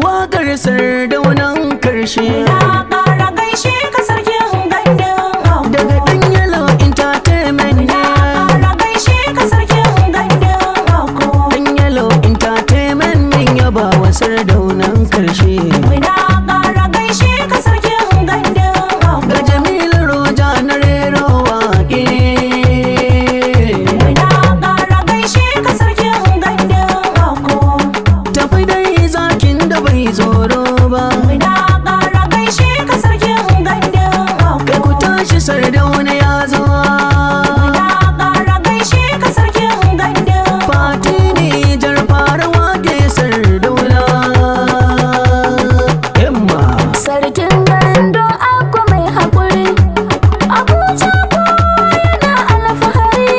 Wakar Sardaunan Karshi Na ƙara gaishe ka sarkin gandun daga ɗan yalo entertainment ne. ƙara gaishe ka sarkin gandun Ɗan yalo entertainment min yaba wa Sardaunan Karshi. Na ƙara gaishe ka sarkin gandun Ga Jamilu Roja na rero waƙe. Na ƙara gaishe ka sarkin gandun Tafi dai zakin da bai tsoro ba. Na ƙara gaishe ka sarkin gandun Kai ku tashi Sardauna ya zo. Na ƙara gaishe ka sarkin gandun Fati Niger fara waƙe Sardauna. Yamma. Sarkin gandun aku mai haƙuri, Abuja kowa yana alfahari.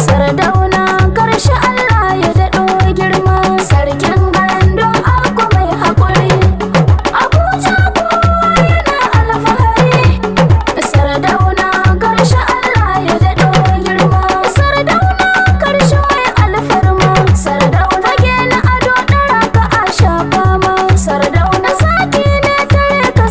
Sardauna karshe Allah ya daɗo girma. Sarkin gandun aku mai haƙuri, Abuja kowa yana alfahari. Sardauna karshe Allah ya daɗo girma. Sardauna karshe mai alfarma. Sardauna fage na ado ɗara ka a shafa ma. Sardauna saki ne tare ka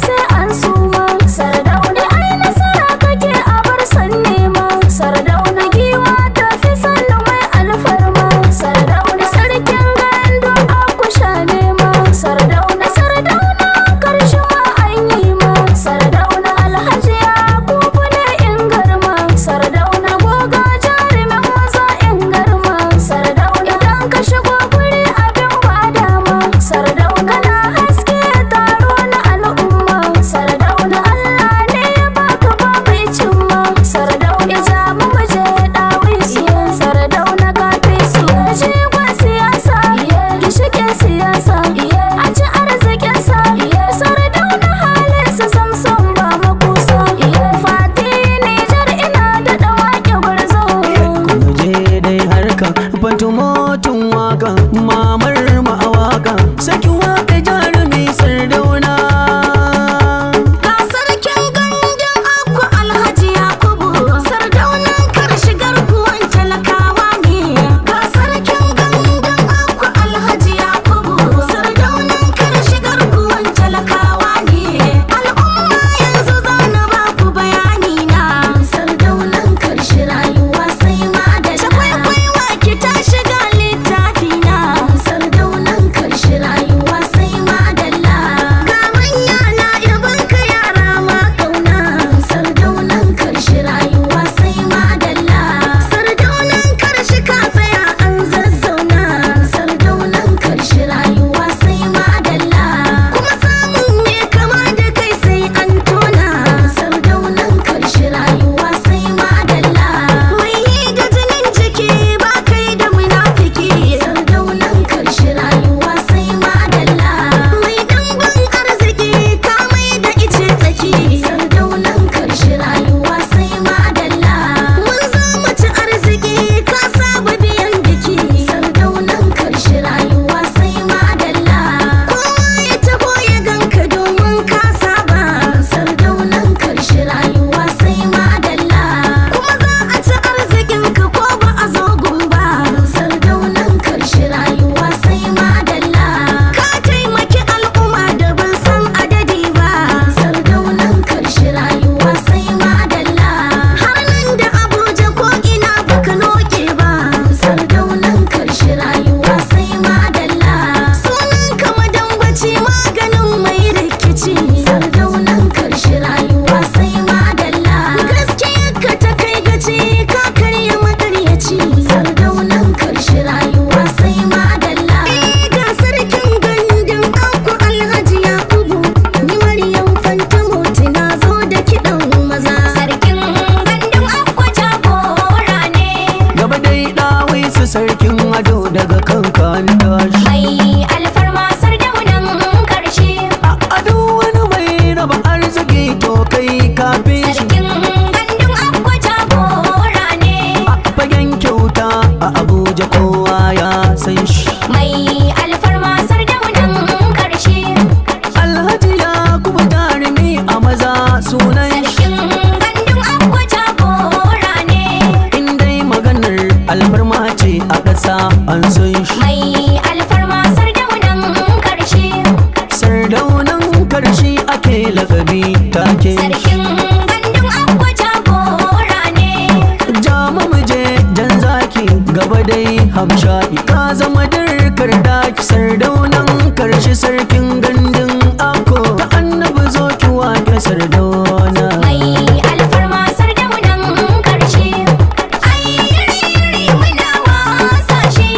an san shi. mai alfarma sardaunan karshe, Sardaunan Karshi ake lakabi take sarkin gandun akwa jagora ne. Jama muje jan zaki gaba dai hamshaki ka zama dirkar daki. Sardaunan Karshi sarkin gandun ako ta annabi zo ki wake Sardauna. Mai alfarma sardaunan karshe, ai yiri muna wasa shi,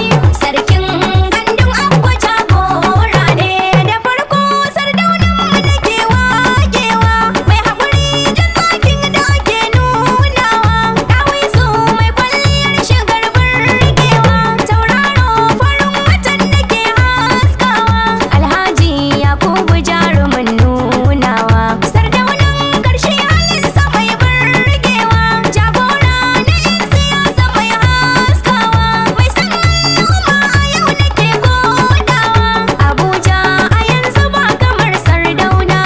sarkin gandun akwa jagora ne. Da farko sardaunan mu nake wakewa, mai haƙuri jan zakin da ake nunawa, dawisu mai kwalliyar shigar burgewa, tauraro farin watan da ke haskawa, alhaji yakubu jarumin nunawa, sardaunan karshe halinsa mai burgewa, jagora na 'yan siyasa mai haskawa, mai san al'umma a yau nake godawa. Abuja a yanzu ba kamar sardauna,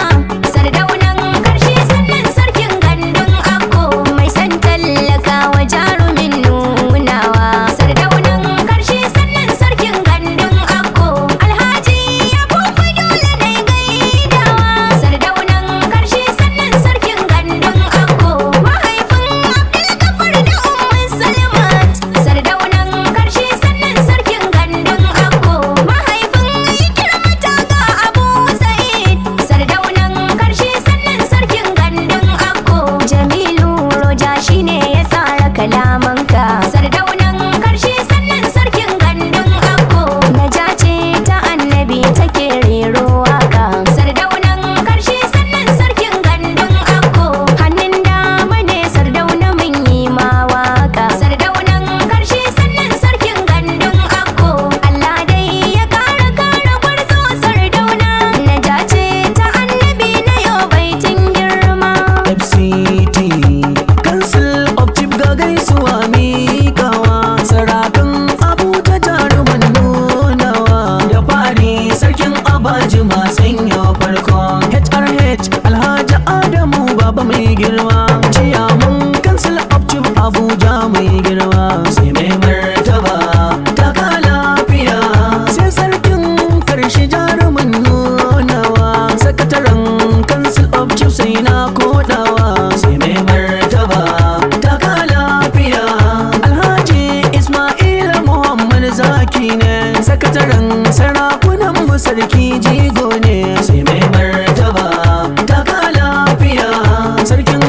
sardaunan karshe sannan sarkin gandun akko, mai san tallakawa jarumin nunawa, sardaunan karshe sannan sarkin gandun akko, alhaji yakubu dole na gaidawa, sardaunan karshe sannan sarkin gandun akko, mahaifin abdulgafar da ummin salmat, sardaunan karshe sannan sarkin gandun akko, mahaifin ikirmata ga abu sa'id, sardaunan karshe sannan sarkin gandun akko, jamilu roja shine ya tsara kalamanka, sardaunan karshe sannan sarkin gandun akko, naja ce ta annabi take rero waka, sardaunan karshe sannan sarkin gandun akko, hannun dama ne sardauna mun yi ma waka, sardaunan karshe sannan sarkin gandun akko, Allah dai ya kara gwarzo sardauna, naja ce ta annabi na yau baitin girma. FCT Council of Chief ga gaisuwa mikawa sarakan Abuja jaruman nunawa da fari sarkin abaji sanya farko HRH Alhaji Adamu baba mai girma ciyaman Council of Chief Abuja mai girma sai mai martaba taka lafiya sai sarkin karshe jaruman nunawa sakataren Council of Chief sai na kodawa sai mai martaba taka lafiya Alhaji Ismaila Muhammad Zaki ne sakataren sarakunan mu sarki jigo ne sai mai martaba taka lafiya sarkin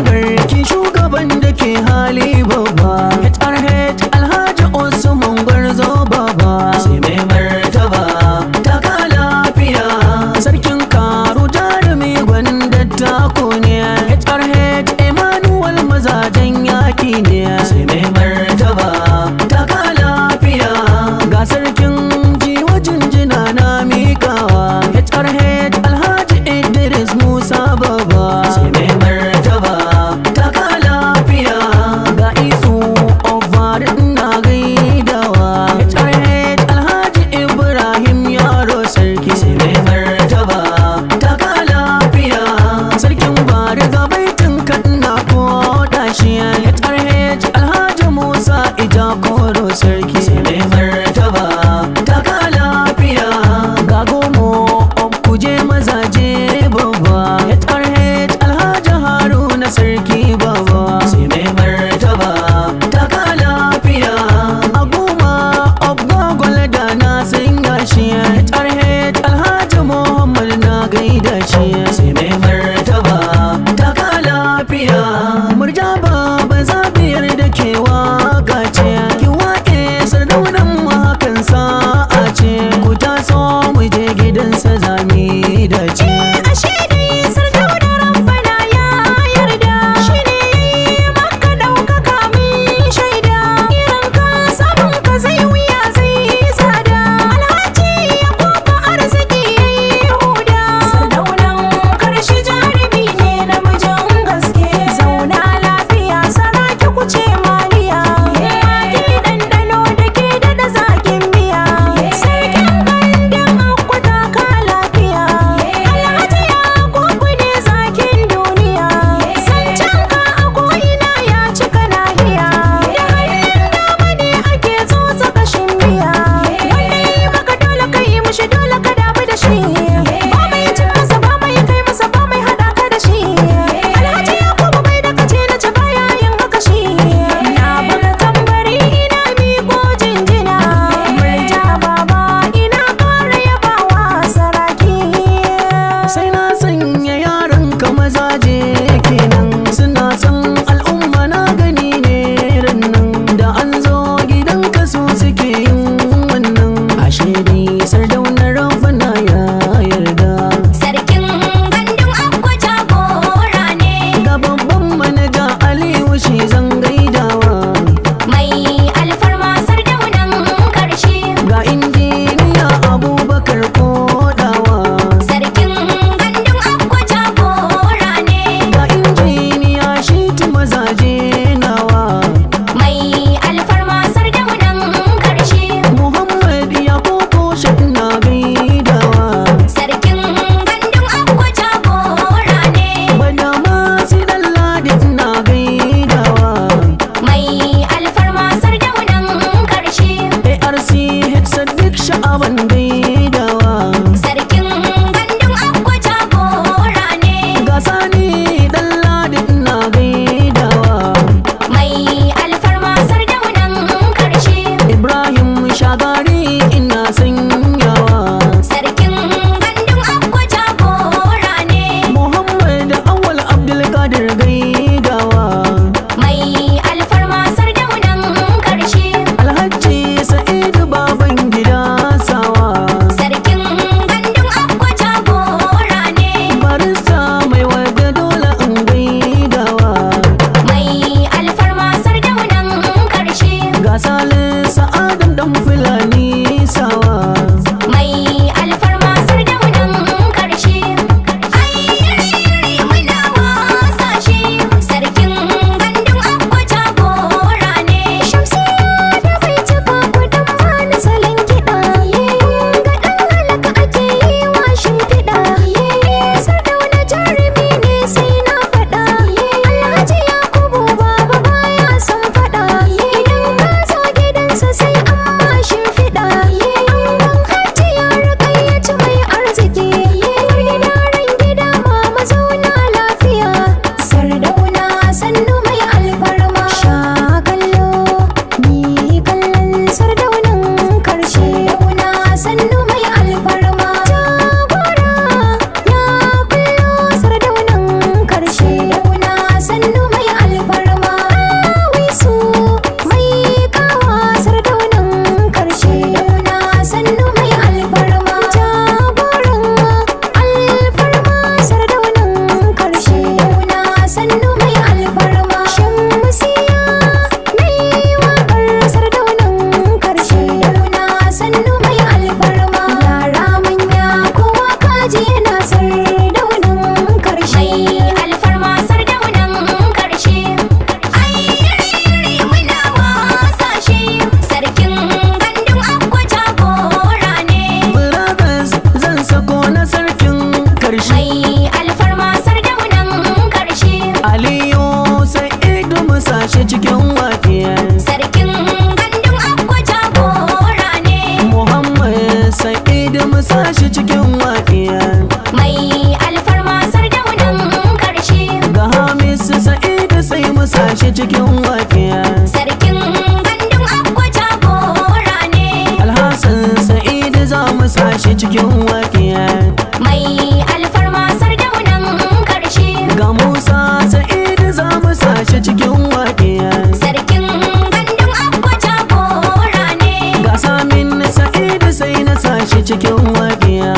shi cikin waƙiya. Sarkin gandun akwa jagora ne. Alhassan Sa'idu za mu sa shi cikin waƙiya. Mai alfarma Sardaunan Karshi. Ga Musa Sa'idu za mu sa shi cikin waƙiya. Sarkin gandun akwa jagora ne. Ga Samin Sa'idu sai na sa shi cikin waƙiya.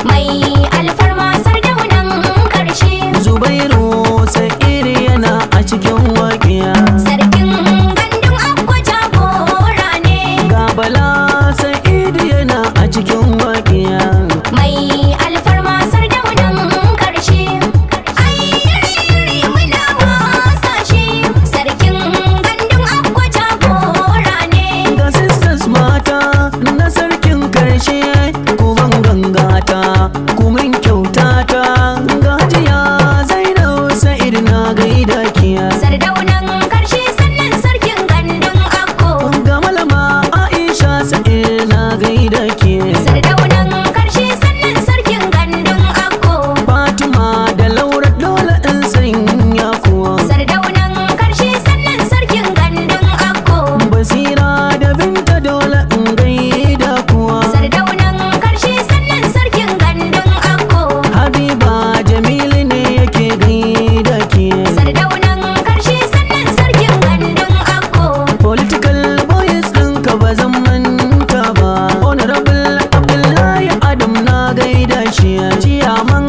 Mai alfarma Sardaunan Karshi. Zubairu Sa'idu yana a cikin waƙiya. Sarkin gandun akwa jagora ne. Ga Bala Sa'idu yana a cikin waƙiya. Mai alfarma Sardaunan Karshi. Ai yiri muna wasa shi. Sarkin gandun akwa jagora ne. Ga sisters mata na sarkin karshe, kuban gangata kumin kyautata. Ga Hajiya Zainab Sa'id na gaida kiya. Sardaunan Karshi sannan sarkin gandun akko. Ga Malama Aisha Sa'id na gaida kiya. Sardaunan Karshi sannan sarkin gandun akko. Fatima da Laura dole in sanya kuwa. Sardaunan Karshi sannan sarkin gandun akko. Basira da Binta dole in gaida kuwa. Sardaunan Karshi sannan sarkin gandun akko. Habiba Jamilu ne yake gaida kiya. Sardaunan Karshi sannan sarkin gandun akko. Political boys ɗinka ba zan manta ba. Honorable Abdullahi Adam na gaida shi. Ciyaman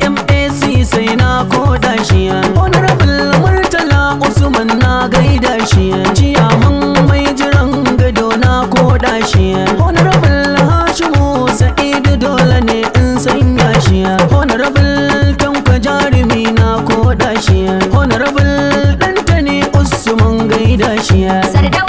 AMAC sai na koda shi. Honorable Murtala Usman na gaida shi. Ciyaman mai jiran gado na koda shi. Honorable Hashimu Sa'idu dole ne in sanya shi. Honorable Tanko Jarumi na koda shi. Honorable Dantani Usman gaida shi. Sardaunan